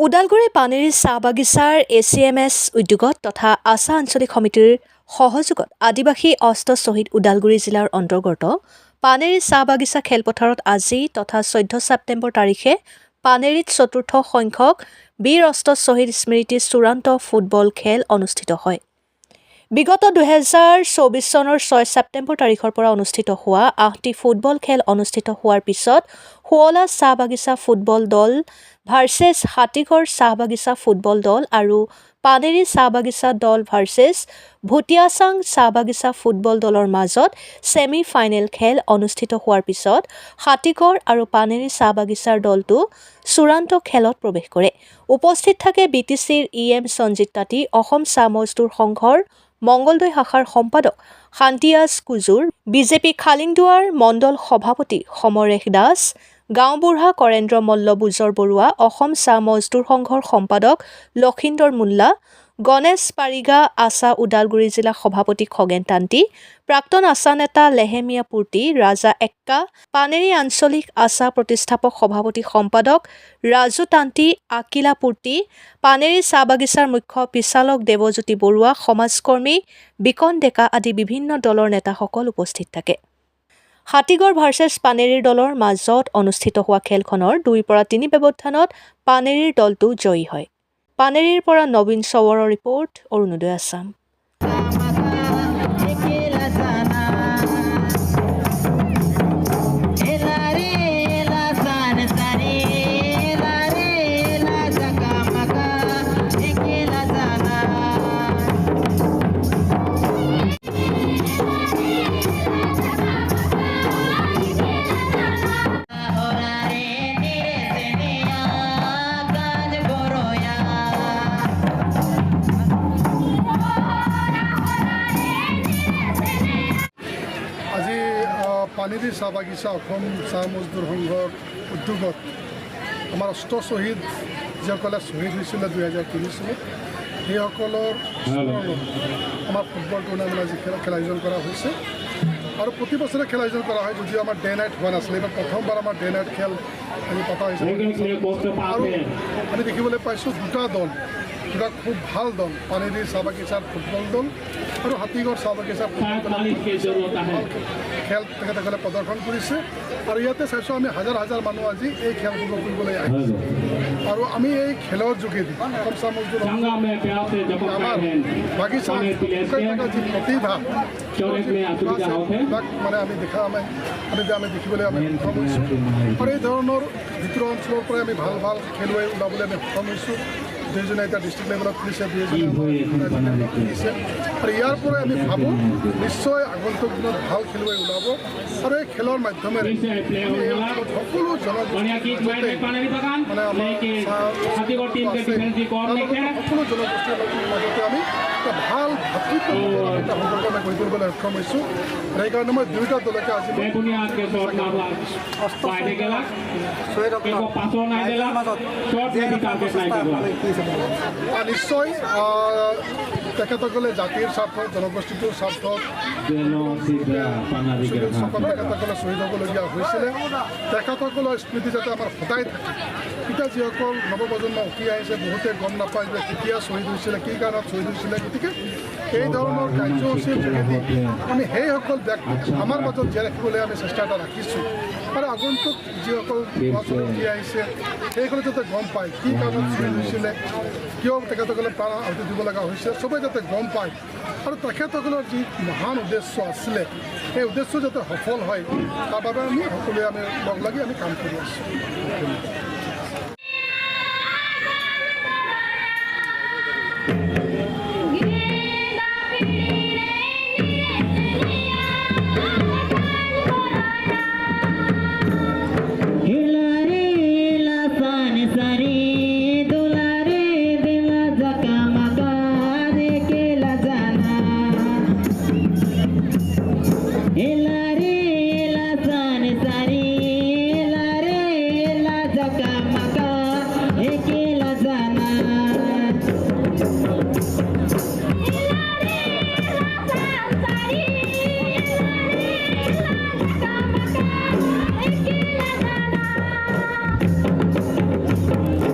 ওদালগুৰি পানেৰী চাহ বাগিচাৰ ACMS উদ্যোগত তথা আশা আঞ্চলিক সমিতিৰ সহযোগত আদিবাসী অস্ত শ্বহীদ ওদালগুৰি জিলাৰ অন্তৰ্গত পানেৰী চাহ বাগিচা খেলপথাৰত আজি তথা 14 ছেপ্টেম্বৰ তাৰিখে পানেৰীত চতুৰ্থ সংখ্যক বীৰ অস্ত শ্বহীদ স্মৃতি চূড়ান্ত ফুটবল খেল অনুষ্ঠিত হয়। বিগত 2024 চনৰ 6 ছেপ্টেম্বৰ তাৰিখৰ পৰা অনুষ্ঠিত হোৱা 8টি ফুটবল খেল অনুষ্ঠিত হোৱাৰ পিছত শুৱলা চাহ বাগিচা ফুটবল দল ভাৰ্চেছ হাতীগড় চাহ বাগিচা ফুটবল দল আৰু পানেৰী চাহ বাগিচা দল ভাৰ্চেছ ভুটিয়াচাং চাহ বাগিচা ফুটবল দলৰ মাজত ছেমি ফাইনেল খেল অনুষ্ঠিত হোৱাৰ পিছত হাতীগড় আৰু পানেৰী চাহ বাগিচাৰ দলটো চূড়ান্ত খেলত প্ৰৱেশ কৰে। উপস্থিত থাকে BTCৰ EM সঞ্জিত তাঁতী, অসম চাহ মজদুৰ সংঘৰ মংগলদৈ শাখাৰ সম্পাদক শান্তিয়াজ কুজুৰ, বিজেপি খালিংদুৱাৰ মণ্ডল সভাপতি সমৰেশ দাস, গাঁওবুঢ়া কৰেন্দ্ৰ মল্ল বুজৰ বৰুৱা, অসম চাহ মজদুৰ সংঘৰ সম্পাদক লক্ষিন্দৰ মোল্লা, গণেশ পাৰিগা, আশা ওদালগুৰি জিলা সভাপতি খগেন তান্তি, প্ৰাক্তন আশা নেতা লেহেমিয়া পূৰ্তি, ৰাজা এক্কা, পানেৰী আঞ্চলিক আশা প্ৰতিষ্ঠাপক সভাপতি সম্পাদক ৰাজু তান্তি, আকিলা পূৰ্তি, পানেৰী চাহ বাগিচাৰ মুখ্য পিচালক দেৱজ্যোতি বৰুৱা, সমাজকৰ্মী বিকন ডেকা আদি বিভিন্ন দলৰ নেতাসকল উপস্থিত থাকে। হাতীগড় ভাৰ্চেছ পানেৰীৰ দলৰ মাজত অনুষ্ঠিত হোৱা খেলখনৰ 2-3 ব্যৱধানত পানেৰীৰ দলটো জয়ী হয়। পানেৰীৰ পৰা নবীন চৱৰৰ ৰিপৰ্ট, অৰুণোদয় আছাম। পানেৰী চাহ বাগিচা অসম চাহ মজদুৰ সংঘৰ উদ্যোগত আমাৰ অষ্ট শ্বহীদ যিসকলে শ্বহীদ হৈছিলে 2003 চনত সেইসকলৰ আমাৰ ফুটবল টুৰ্ণামেণ্ট আজি খেল আয়োজন কৰা হৈছে আৰু প্ৰতি বছৰে খেল আয়োজন কৰা হয়, যদিও আমাৰ ডে নাইট হোৱা নাছিলে। এইবাৰ প্ৰথমবাৰ আমাৰ ডে নাইট খেল আজি পতা হৈছে আৰু আমি দেখিবলৈ পাইছোঁ দুটা খুব ভাল দল, পানেৰী চাহ বাগিচাৰ ফুটবল দল আৰু হাতীগড় চাহ বাগিচাৰ ফুটবল দল খেল তেখেতসকলে প্ৰদৰ্শন কৰিছে আৰু ইয়াতে চাইছোঁ আমি হাজাৰ হাজাৰ মানুহ আজি এই খেল উপভোগ কৰিবলৈ আহিছোঁ আৰু আমি এই খেলৰ যোগেদি অসম চাহ মজদুৰ আমাৰ বাগিচাৰ যি প্ৰতিভা মানে আমি দেখিবলৈ আমি সক্ষম হৈছোঁ আৰু এই ধৰণৰ ভিতৰুৱা অঞ্চলৰ পৰাই আমি ভাল ভাল খেলুৱৈ ওলাবলৈ আমি সক্ষম হৈছোঁ। 2জনে এতিয়া ডিষ্ট্ৰিক্ট লেভেলত খেলিছে, 2জনে খেলিছে আৰু ইয়াৰ পৰাই আমি ভাবোঁ নিশ্চয় আগন্তুক দিনত ভাল খেলুৱৈ ওলাব আৰু এই খেলৰ মাধ্যমেৰে সকলো জনগোষ্ঠীৰ মানে আমাৰ সকলো জনগোষ্ঠীৰ মাজতে আমি এটা ভাল ভাতৃত্ববোধ এটা সম্পৰ্ক আমি গঢ়ি তুলিবলৈ সক্ষম হৈছোঁ। সেইকাৰণে মই দুয়োটা দলকে আজি নিশ্চয় তেখেতসকলে জাতিৰ স্বাৰ্থত, জনগোষ্ঠীটোৰ স্বাৰ্থত তেখেতসকলে শ্বহীদ হ'বলগীয়া হৈছিলে। তেখেতসকলৰ স্মৃতি যাতে আমাৰ সদায় থাকে। এতিয়া যিসকল নৱপ্ৰজন্ম উঠি আহিছে বহুতে গম নাপায় যে কেতিয়া শ্বহীদ হৈছিলে, কি কাৰণত শ্বহীদ হৈছিলে। গতিকে এই ধৰণৰ কাৰ্যসূচীৰ যোগেদি আমি সেইসকল ব্যক্তি আমাৰ মাজত জীয়াই ৰাখিবলৈ আমি চেষ্টা এটা ৰাখিছোঁ আৰু আগন্তুক যিসকল উঠি আহিছে সেইসকলে যাতে গম পায় কি কাৰণত শ্বহীদ হৈছিলে, কিয় তেখেতসকলে প্ৰাণ আহুতি দিব লগা হৈছে, চবেই যাতে গম পায় আৰু তেখেতসকলৰ যি মহান উদ্দেশ্য আছিলে সেই উদ্দেশ্য যাতে সফল হয় তাৰ বাবে আমি সকলোৱে আমি লগ লাগি আমি কাম কৰি আছোঁ।